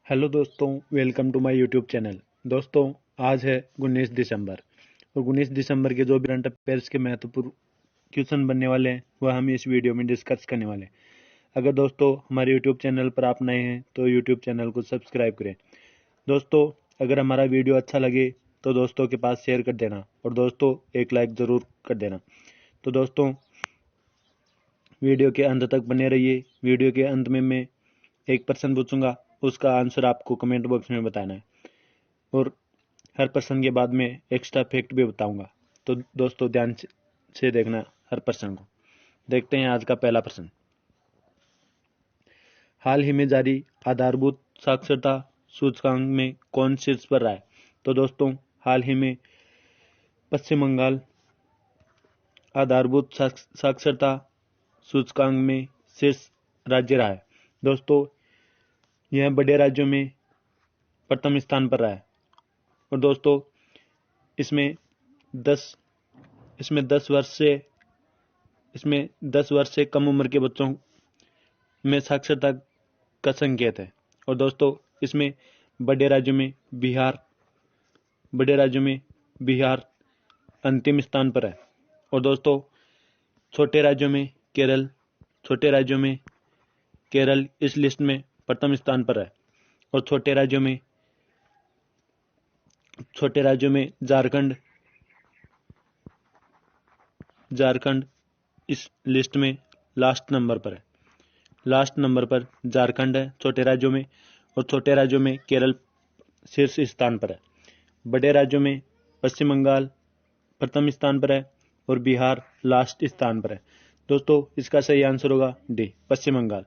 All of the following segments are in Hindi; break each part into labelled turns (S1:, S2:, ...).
S1: हेलो दोस्तों, welcome to my YouTube channel. दोस्तों, आज है 19 दिसंबर और 19 दिसंबर के जो भी करंट अफेयर्स के महत्वपूर्ण क्वेश्चन बनने वाले हैं वह हम इस वीडियो में डिस्कस करने वाले हैं। अगर दोस्तों हमारे यूट्यूब चैनल पर आप नए हैं तो यूट्यूब चैनल को सब्सक्राइब करें। दोस्तों, अगर हमारा वीडियो अच्छा लगे तो दोस्तों के पास शेयर कर देना और दोस्तों एक लाइक ज़रूर कर देना। तो दोस्तों, वीडियो के अंत तक बने रहिए। वीडियो के अंत में मैं एक प्रश्न पूछूंगा, उसका आंसर आपको कमेंट बॉक्स में बताना है और हर प्रश्न के बाद में एक्स्ट्रा फैक्ट भी बताऊंगा। तो दोस्तों ध्यान से देखना हर प्रश्न को। देखते हैं आज का पहला प्रश्न। हाल ही में जारी आधारभूत साक्षरता सूचकांक में कौन शीर्ष पर रहा है? तो दोस्तों, हाल ही में पश्चिम बंगाल आधारभूत साक्षरता सूचकांक में शीर्ष राज्य रहा है। दोस्तों, यह बड़े राज्यों में प्रथम स्थान पर रहा है और दोस्तों इसमें 10 10 वर्ष से कम उम्र के बच्चों में साक्षरता का संकेत है। और दोस्तों इसमें बड़े राज्यों में बिहार अंतिम स्थान पर है और दोस्तों छोटे राज्यों में केरल इस लिस्ट में प्रथम स्थान पर है और छोटे राज्यों में झारखंड इस लिस्ट में लास्ट नंबर पर झारखंड है छोटे राज्यों में, और छोटे राज्यों में केरल शीर्ष स्थान पर है। बड़े राज्यों में पश्चिम बंगाल प्रथम स्थान पर है और बिहार लास्ट स्थान पर है। दोस्तों इसका सही आंसर होगा डी, पश्चिम बंगाल।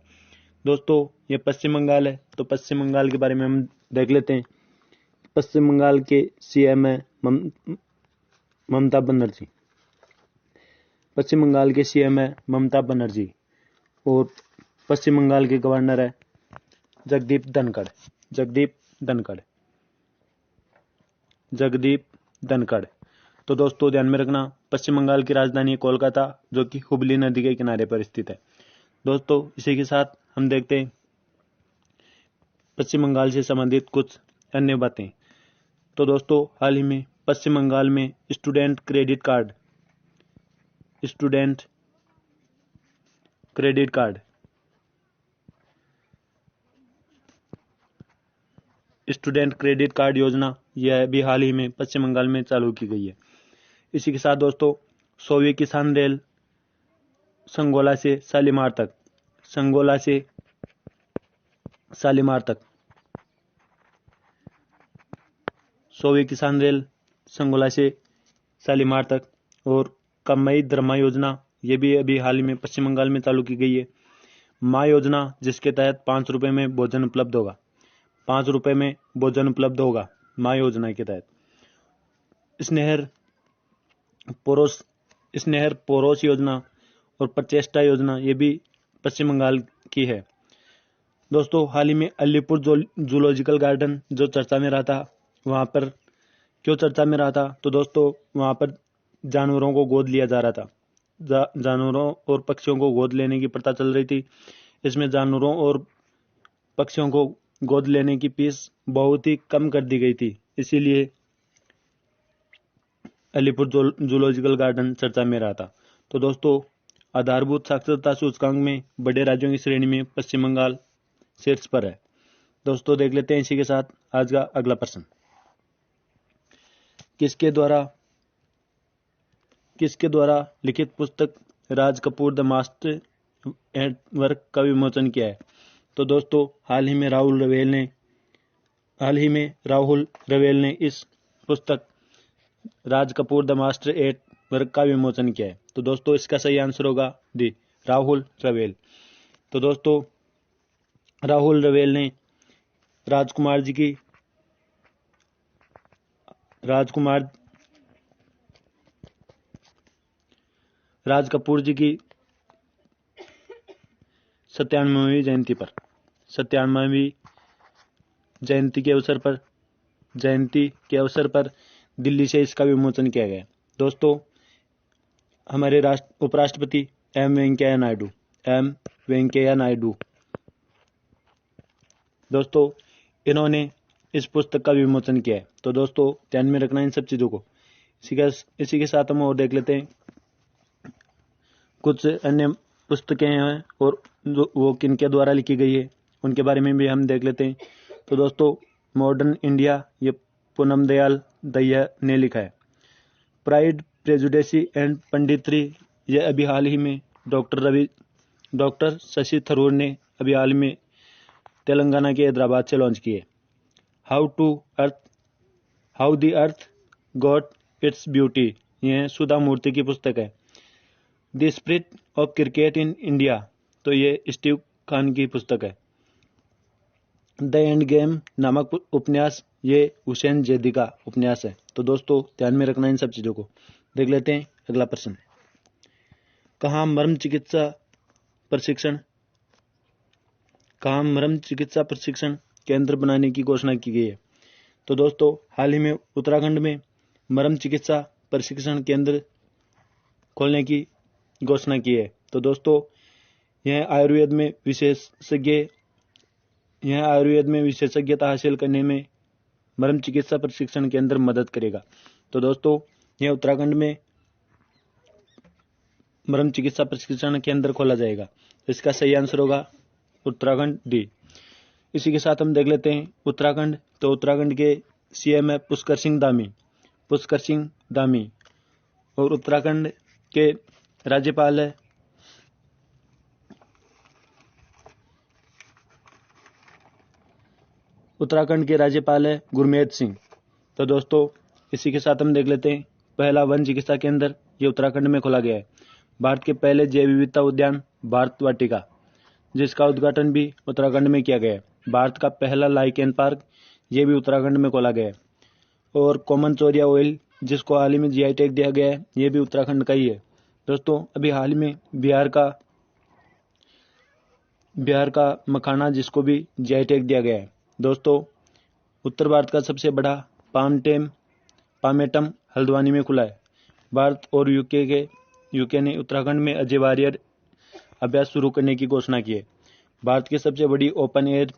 S1: दोस्तों ये पश्चिम बंगाल है तो पश्चिम बंगाल के बारे में हम देख लेते हैं। पश्चिम बंगाल के सीएम है ममता बनर्जी। पश्चिम बंगाल के सीएम है ममता बनर्जी और पश्चिम बंगाल के गवर्नर है जगदीप धनखड़। तो दोस्तों ध्यान में रखना, पश्चिम बंगाल की राजधानी है कोलकाता, जो कि हुबली नदी के किनारे पर स्थित है। दोस्तों इसी के साथ हम देखते हैं पश्चिम बंगाल से संबंधित कुछ अन्य बातें। तो दोस्तों हाल ही में पश्चिम बंगाल में स्टूडेंट क्रेडिट कार्ड योजना यह भी हाल ही में पश्चिम बंगाल में चालू की गई है। इसी के साथ दोस्तों 100वीं किसान रेल संगोला से शालीमार तक 100वीं किसान रेल संगोला से शालीमार तक और कम्मई धर्मा योजना ये भी अभी हाल ही में पश्चिम बंगाल में चालू की गई है। माँ योजना जिसके तहत 5 रुपए में भोजन उपलब्ध होगा माँ योजना के तहत। स्नेहर पोरोस योजना और प्रचेष्टा योजना ये भी पश्चिम बंगाल की है। दोस्तों हाल ही में अलीपुर जूलॉजिकल गार्डन जो चर्चा में रहा था, वहां पर क्यों चर्चा में रहा था? तो दोस्तों वहां पर जानवरों को गोद लिया जा रहा था। जानवरों और पक्षियों को गोद लेने की प्रथा चल रही थी। इसमें जानवरों और पक्षियों को गोद लेने की फीस बहुत ही कम कर दी गई थी, इसीलिए अलीपुर जूलॉजिकल गार्डन चर्चा में रहा था। तो दोस्तों आधारभूत साक्षरता सूचकांक में बड़े राज्यों की श्रेणी में पश्चिम बंगाल शीर्ष पर है। दोस्तों देख लेते हैं इसी के साथ आज का अगला प्रश्न। किसके द्वारा लिखित पुस्तक Raj Kapoor the master at work का विमोचन किया है? तो दोस्तों हाल ही में राहुल रवेल ने इस पुस्तक Raj Kapoor the master at work का विमोचन किया है। तो दोस्तों इसका सही आंसर होगा डी, राहुल रवेल। तो दोस्तों राहुल रवेल ने राज कपूर जी की 97वीं जयंती के अवसर पर दिल्ली से इसका विमोचन किया गया। दोस्तों हमारे उपराष्ट्रपति एम वेंकैया नायडू दोस्तों इन्होंने इस पुस्तक का विमोचन किया है। तो दोस्तों ध्यान में रखना इन सब चीज़ों को। इसी के साथ हम और देख लेते हैं कुछ अन्य पुस्तकें हैं और वो किनके द्वारा लिखी गई है उनके बारे में भी हम देख लेते हैं। तो दोस्तों मॉडर्न इंडिया ये पूनम दयाल दहिया ने लिखा है। प्राइड प्रेजुडिस एंड पंडितरी ये अभी हाल ही में डॉक्टर शशि थरूर ने अभी हाल में तेलंगाना के हैदराबाद से लॉन्च किए। How the earth got its beauty यह सुधा मूर्ति की पुस्तक है। The spirit of cricket in India तो ये स्टीव खान की पुस्तक है। द एंड गेम नामक उपन्यास ये हुसैन जैदी का उपन्यास है। तो दोस्तों ध्यान में रखना इन सब चीज़ों को। देख लेते हैं अगला प्रश्न। कहाँ मर्म चिकित्सा प्रशिक्षण केंद्र बनाने की घोषणा की गई है। तो दोस्तों हाल ही में उत्तराखंड में मर्म चिकित्सा प्रशिक्षण केंद्र खोलने की घोषणा की है। तो दोस्तों यह आयुर्वेद में विशेषज्ञता हासिल करने में मर्म चिकित्सा प्रशिक्षण केंद्र मदद करेगा। तो दोस्तों यह उत्तराखंड में मर्म चिकित्सा प्रशिक्षण केंद्र खोला जाएगा। तो इसका सही आंसर होगा उत्तराखंड डी। इसी के साथ हम देख लेते हैं उत्तराखंड। तो उत्तराखंड के सीएम है पुष्कर सिंह धामी और उत्तराखंड के राज्यपाल है गुरमीत सिंह। तो दोस्तों इसी के साथ हम देख लेते हैं पहला वन चिकित्सा केंद्र ये उत्तराखंड में खोला गया है। भारत के पहले जैव विविधता उद्यान भारत वाटिका जिसका उद्घाटन भी उत्तराखंड में किया गया है। भारत का पहला लाइकेन पार्क ये भी उत्तराखंड में खोला गया है। और कॉमन चोरिया ऑयल जिसको हाल ही में जीआई टैग दिया गया है ये भी उत्तराखंड का ही है। दोस्तों अभी हाल ही में बिहार का मखाना जिसको भी जीआई टैग दिया गया है। दोस्तों उत्तर भारत का सबसे बड़ा पामेटम हल्द्वानी में खुला है। भारत और यूके ने उत्तराखंड में अजय वारियर अभ्यास शुरू करने की घोषणा की है। भारत की सबसे बड़ी ओपन एयर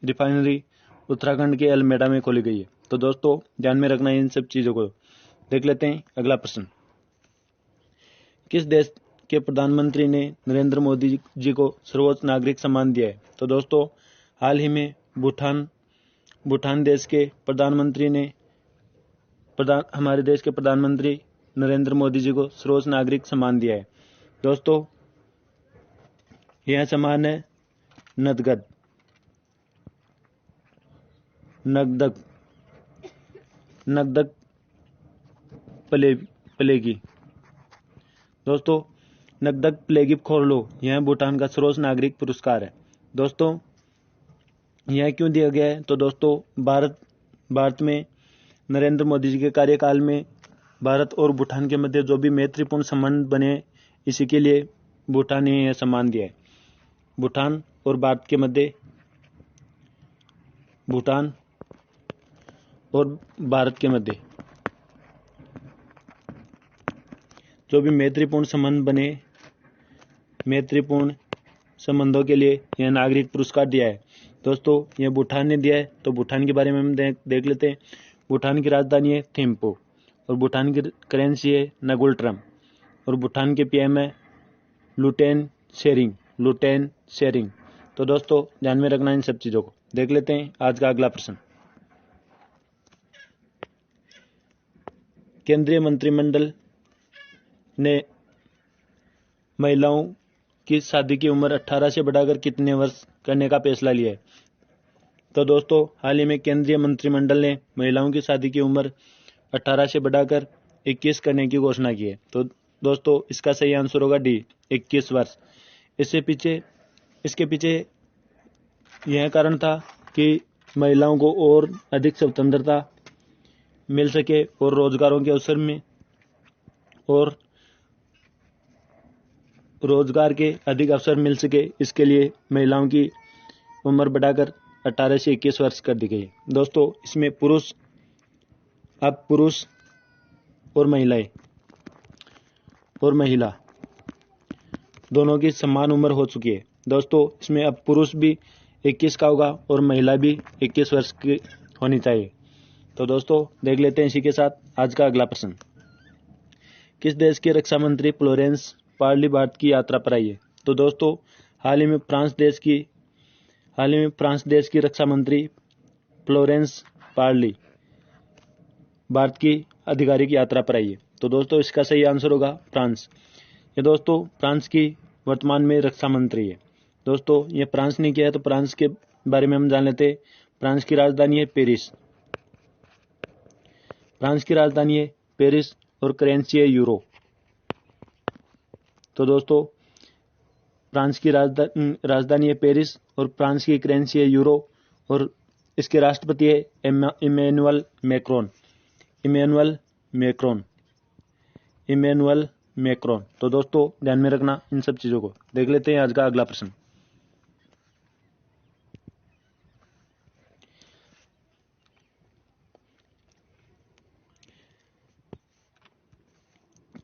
S1: रिफाइनरी उत्तराखंड के अल्मेडा में खोली गई है। तो दोस्तों ध्यान में रखना है इन सब चीज़ों को। देख लेते हैं अगला प्रश्न। किस देश के प्रधानमंत्री ने नरेंद्र मोदी जी को सर्वोच्च नागरिक सम्मान दिया है? तो दोस्तों हाल ही में भूटान देश के प्रधानमंत्री ने हमारे देश के प्रधानमंत्री नरेंद्र मोदी जी को सर्वोच्च नागरिक सम्मान दिया है। दोस्तों यह सम्मान है नगदक प्लेगी। दोस्तों नगदक प्लेगी खोरलो यह भूटान का सर्वोच्च नागरिक पुरस्कार है। दोस्तों यह क्यों दिया गया है? तो दोस्तों भारत में नरेंद्र मोदी जी के कार्यकाल में भारत और भूटान के मध्य जो भी मैत्रीपूर्ण संबंध बने इसी के लिए भूटान ने यह सम्मान दिया है। भूटान और भारत के मध्य जो भी मैत्रीपूर्ण संबंध बने मैत्रीपूर्ण संबंधों के लिए यह नागरिक पुरस्कार दिया है। दोस्तों यह भूटान ने दिया है। तो भूटान के बारे में हम देख लेते हैं। भूटान की राजधानी है थिम्पू और भूटान की करेंसी है नगुल ट्रम और भूटान के पीएम है लुटेन शेरिंग। तो दोस्तों ध्यान में रखना इन सब चीज़ों को। देख लेते हैं आज का अगला प्रश्न। केंद्रीय मंत्रिमंडल ने महिलाओं की शादी की उम्र 18 से बढ़ाकर कितने वर्ष करने का फैसला लिया है? तो दोस्तों हाल ही में केंद्रीय मंत्रिमंडल ने महिलाओं की शादी की उम्र 18 से बढ़ाकर 21 करने की घोषणा की है। तो दोस्तों इसका सही आंसर होगा डी 21 वर्ष। इसके पीछे यह कारण था कि महिलाओं को और अधिक स्वतंत्रता मिल सके और रोजगारों के अवसर में और रोजगार के अधिक अवसर मिल सके, इसके लिए महिलाओं की उम्र बढ़ाकर 18 से 21 वर्ष कर दी गई है। दोस्तों इसमें पुरुष और महिला दोनों की समान उम्र हो चुकी है। दोस्तों इसमें अब पुरुष भी 21 का होगा और महिला भी 21 वर्ष की होनी चाहिए। तो दोस्तों देख लेते हैं इसी के साथ आज का अगला प्रश्न। किस देश के रक्षा मंत्री फ्लोरेंस पार्ली भारत की यात्रा पर आई है? तो दोस्तों हाल ही में फ्रांस देश की रक्षा मंत्री फ्लोरेंस पार्ली भारत की आधिकारिक यात्रा पर आई है। तो दोस्तों इसका सही आंसर होगा फ्रांस। ये दोस्तों फ्रांस की वर्तमान में रक्षा मंत्री है। दोस्तों ये फ्रांस ने किया है, तो फ्रांस के बारे में हम जान लेते हैं। फ्रांस की राजधानी है पेरिस। और करेंसी है यूरो। तो दोस्तों फ्रांस की राजधानी है पेरिस और फ्रांस की करेंसी है यूरो और इसके राष्ट्रपति है इमैनुअल मैक्रोन। तो दोस्तों ध्यान में रखना इन सब चीजों को। देख लेते हैं आज का अगला प्रश्न।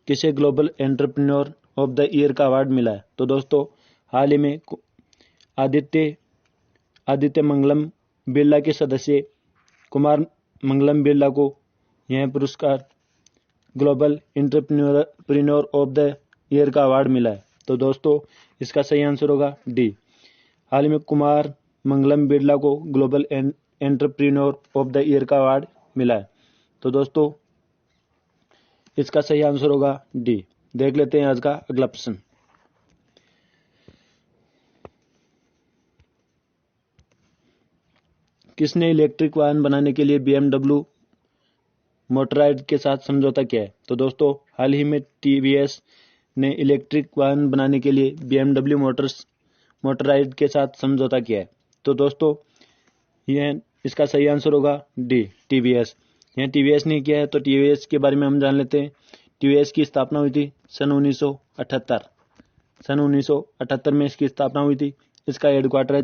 S1: किसे global entrepreneur of the year का अवार्ड मिला है? तो दोस्तों हाल ही में आदित्य मंगलम बिरला के सदस्य कुमार मंगलम बिरला को यह पुरस्कार global entrepreneur of the year का अवार्ड मिला है। तो दोस्तों इसका सही आंसर होगा डी। हाल ही में कुमार मंगलम बिरला को global entrepreneur of the year का अवार्ड मिला है। तो दोस्तों इसका सही आंसर होगा डी। देख लेते हैं आज का अगला प्रश्न। किसने इलेक्ट्रिक वाहन बनाने के लिए BMW मोटराइड के साथ समझौता किया है? तो दोस्तों हाल ही में TVS ने इलेक्ट्रिक वाहन बनाने के लिए BMW मोटराइड के साथ समझौता किया है। तो दोस्तों यह इसका सही आंसर होगा डी TVS। यह TVS ने किया है, तो TVS के बारे में हम जान लेते हैं। TVS की स्थापना हुई थी सन 1978 में इसकी स्थापना हुई थी। इसका हेडक्वार्टर है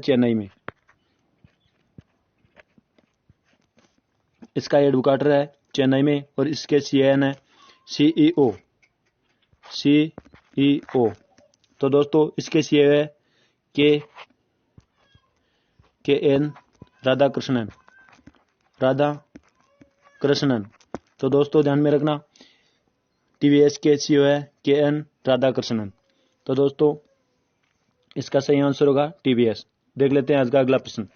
S1: चेन्नई में। और इसके CN है CEO। तो दोस्तों इसके CEO है KN राधाकृष्णन। तो दोस्तों ध्यान में रखना TVS के CEO है KN राधाकृष्णन। तो दोस्तों इसका सही आंसर होगा TVS। देख लेते हैं आज का अगला प्रश्न।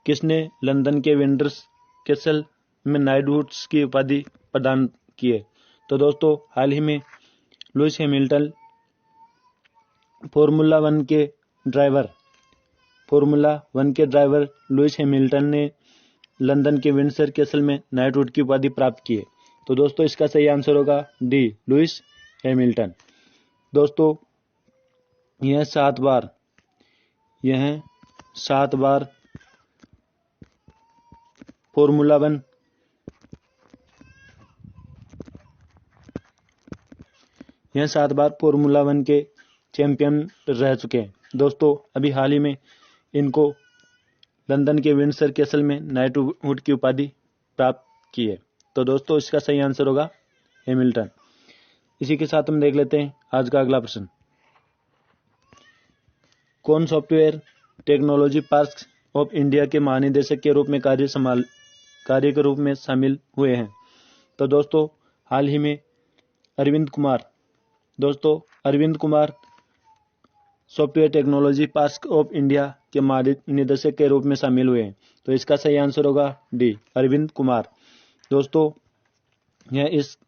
S1: किसने लंदन के विंडसर कैसल में नाइटहुड की उपाधि प्रदान की है? तो दोस्तों हाल ही में लुइस हैमिल्टन फॉर्मूला वन के ड्राइवर लुइस हैमिल्टन ने लंदन के विंडसर कैसल में नाइटहुड की उपाधि प्राप्त की है। तो दोस्तों इसका सही आंसर होगा डी लुइस हैमिल्टन। दोस्तों यह 7 बार फॉर्मूला वन के चैंपियन रह चुके हैं। दोस्तों अभी हाल ही में इनको लंदन के विंडसर कैसल में नाइटहुड की उपाधि प्राप्त की है। तो दोस्तों इसका सही आंसर होगा हैमिल्टन। इसी के साथ हम देख लेते हैं आज का अगला प्रश्न। कौन software technology parks of India के महानिदेशक के रूप में कार्य के रूप में शामिल हुए हैं? तो दोस्तों हाल ही में Arvind Kumar software technology parks of India के महानिदेशक के रूप में शामिल हुए हैं। तो इसका सही आंसर होगा डी अरविंद कुमार। दोस्तों यह इस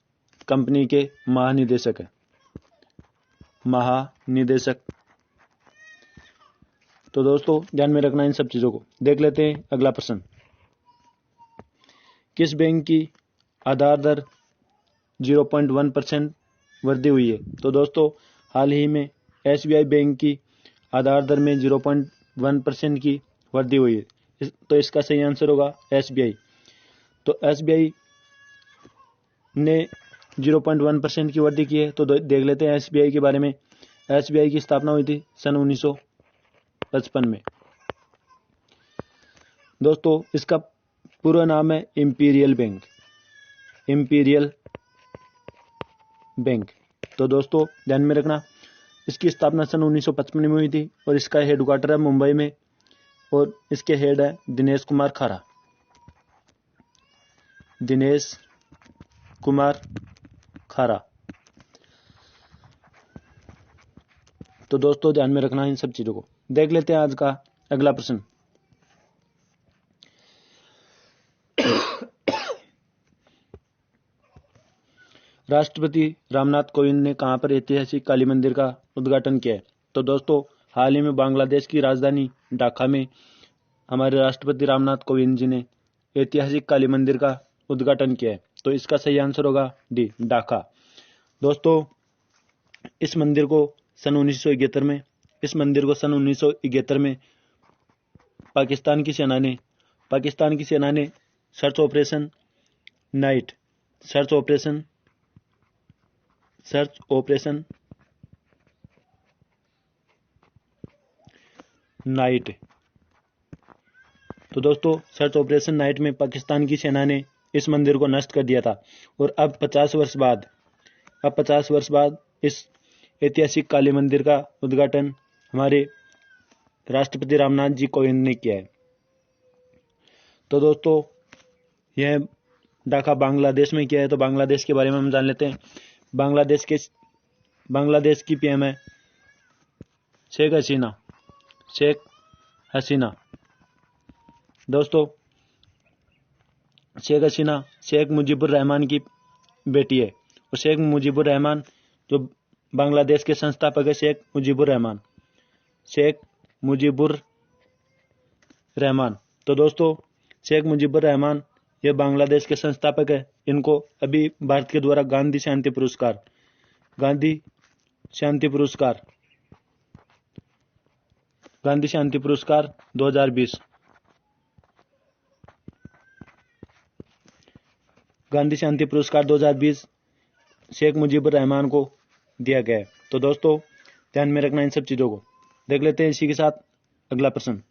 S1: कंपनी के महानिदेशक है। तो दोस्तों ध्यान में रखना इन सब चीजों को। देख लेते हैं अगला प्रश्न। किस बैंक की आधार दर 0.1% वृद्धि हुई है? तो दोस्तों हाल ही में SBI बैंक की आधार दर में 0.1% की वृद्धि हुई है। तो इसका सही आंसर होगा SBI। तो SBI ने 0.1% की वृद्धि की है। तो देख लेते हैं SBI के बारे में। SBI की स्थापना हुई थी सन 1955 में। दोस्तों इसका पूरा नाम है इंपीरियल बैंक। तो दोस्तों ध्यान में रखना इसकी स्थापना सन 1955 में हुई थी और इसका हेडक्वार्टर है मुंबई में और इसके हेड है दिनेश कुमार खारा। दिनेश कुमार खारा। तो दोस्तों ध्यान में रखना इन सब चीजों को। देख लेते हैं आज का अगला प्रश्न। राष्ट्रपति रामनाथ कोविंद ने कहां पर ऐतिहासिक काली मंदिर का उद्घाटन किया है? तो दोस्तों हाल ही में बांग्लादेश की राजधानी ढाका में हमारे राष्ट्रपति रामनाथ कोविंद जी ने ऐतिहासिक काली मंदिर का उद्घाटन किया है। तो इसका सही आंसर होगा डी, ढाका। दोस्तों इस मंदिर को सन 1971 में पाकिस्तान की सेना ने सर्च ऑपरेशन नाइट। तो दोस्तों सर्च ऑपरेशन नाइट में पाकिस्तान की सेना ने इस मंदिर को नष्ट कर दिया था और अब 50 वर्ष बाद इस ऐतिहासिक काली मंदिर का उद्घाटन हमारे राष्ट्रपति रामनाथ जी कोविंद ने किया है। तो दोस्तों यह ढाका बांग्लादेश में किया है। तो बांग्लादेश के बारे में हम जान लेते हैं। बांग्लादेश की पीएम है शेख हसीना। दोस्तों शेख हसीना शेख मुजीबुर रहमान की बेटी है और शेख मुजीबुर रहमान जो बांग्लादेश के संस्थापक है शेख मुजीबुर रहमान। तो दोस्तों शेख मुजीबुर रहमान ये बांग्लादेश के संस्थापक है। इनको अभी भारत के द्वारा गांधी शांति पुरस्कार 2020 गांधी शांति पुरस्कार 2020 शेख मुजीबुर रहमान को दिया गया है। तो दोस्तों ध्यान में रखना इन सब चीजों को। देख लेते हैं इसी के साथ अगला प्रश्न।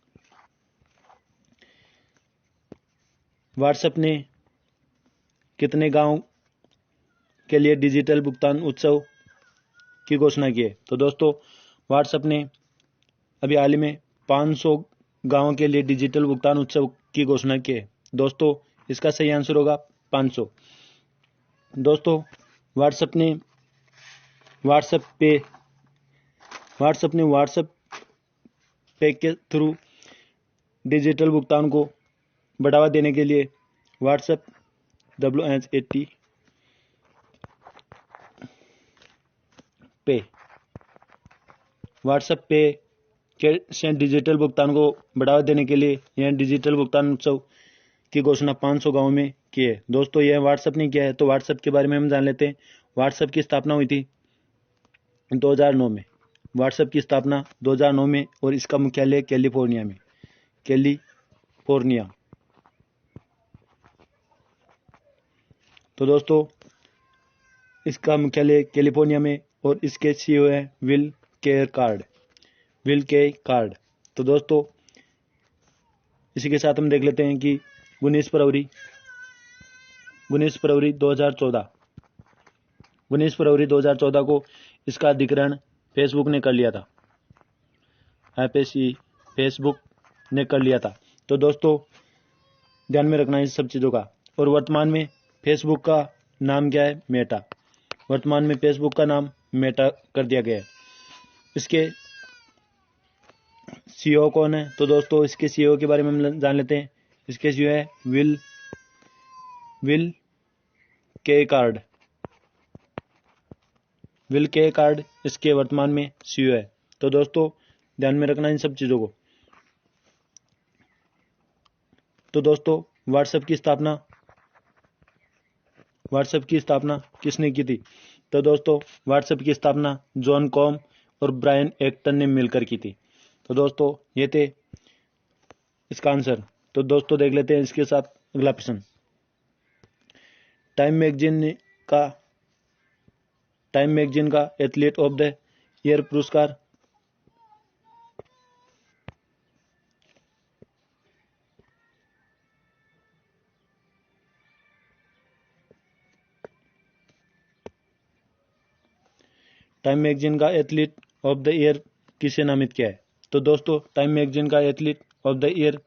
S1: व्हाट्सएप ने कितने गांव के लिए डिजिटल भुगतान उत्सव की घोषणा की है? तो दोस्तों व्हाट्सएप ने अभी हाल ही में 500 गांवों के लिए डिजिटल भुगतान उत्सव की घोषणा की है। दोस्तों इसका सही आंसर होगा 500। दोस्तों व्हाट्सएप पे के थ्रू डिजिटल भुगतान को बढ़ावा देने के लिए व्हाट्सएप पे से डिजिटल भुगतान को बढ़ावा देने के लिए यह डिजिटल भुगतान उत्सव की घोषणा 500 गांवों में की है। दोस्तों यह व्हाट्सएप ने किया है। तो व्हाट्सएप के बारे में हम जान लेते हैं। व्हाट्सएप की स्थापना हुई थी 2009 में। व्हाट्सएप की स्थापना 2009 में और इसका मुख्यालय कैलिफोर्निया। तो दोस्तों इसका मुख्यालय कैलिफोर्निया में और इसके सीईओ है विल के कार्ड। तो दोस्तों इसी के साथ हम देख लेते हैं कि 19 फरवरी 2014 को इसका अधिग्रहण फेसबुक ने कर लिया था। तो दोस्तों ध्यान में रखना इस सब चीजों का। और वर्तमान में फेसबुक का नाम क्या है? मेटा कर दिया गया है। इसके सीईओ कौन है? तो दोस्तों इसके सीईओ के बारे में हम जान लेते हैं। इसके सीईओ है विल के कार्ड इसके वर्तमान में सीईओ है। तो दोस्तों ध्यान में रखना इन सब चीजों को। तो दोस्तों व्हाट्सएप की स्थापना किसने की थी? तो दोस्तों व्हाट्सएप की स्थापना जॉन कॉम और ब्रायन एक्टन ने मिलकर की थी। तो दोस्तों ये थे इसका आंसर। तो दोस्तों देख लेते हैं इसके साथ अगला प्रश्न। टाइम मैगजीन का एथलीट ऑफ द ईयर पुरस्कार टाइम मैगजीन का एथलीट ऑफ द ईयर किसे नामित किया है? तो दोस्तों टाइम मैगजीन का athlete of the year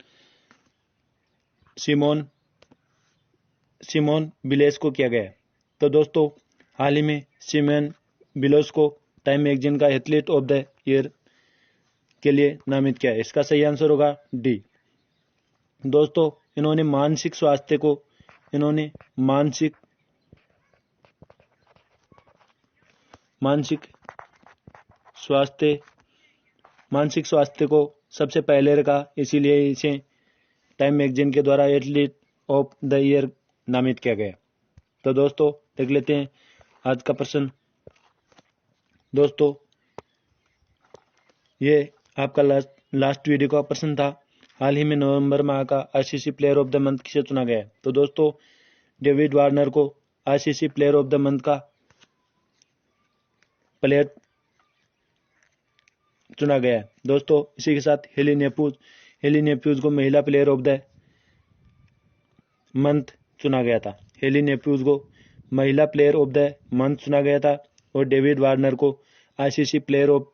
S1: Simone Biles को किया गया है। तो दोस्तों हाल ही में सिमोन बिलेस को टाइम मैगजीन का एथलीट ऑफ द ईयर के लिए नामित किया है। इसका सही आंसर होगा डी। दोस्तों इन्होंने मानसिक स्वास्थ्य को सबसे पहले रखा, इसीलिए इसे टाइम मैगजीन के द्वारा एथलीट ऑफ द ईयर नामित किया गया। तो दोस्तों देख लेते हैं आज का प्रश्न। दोस्तों ये आपका लास्ट वीडियो का प्रश्न था। हाल ही में नवंबर माह का ICC player of the month किसे चुना गया है? तो दोस्तों डेविड वार्नर को ICC player of the month का प्लेयर चुना गया है। दोस्तों इसी के साथ हेली नेफ्यूज को महिला प्लेयर ऑफ द मंथ चुना गया था। हेली नेफ्यूज को महिला प्लेयर ऑफ द मंथ चुना गया था और डेविड वार्नर को ICC player of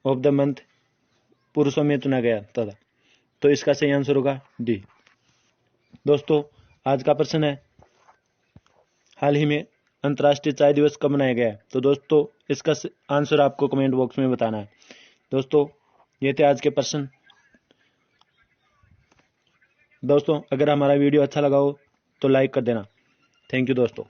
S1: the month पुरुषों में चुना गया था। तो इसका सही आंसर होगा डी। दोस्तों आज का प्रश्न है हाल ही में अंतर्राष्ट्रीय चाय दिवस कब मनाया गया है? तो दोस्तों इसका आंसर आपको कमेंट बॉक्स में बताना है। दोस्तों ये थे आज के प्रश्न। दोस्तों अगर हमारा वीडियो अच्छा लगा हो तो लाइक कर देना। थैंक यू दोस्तों।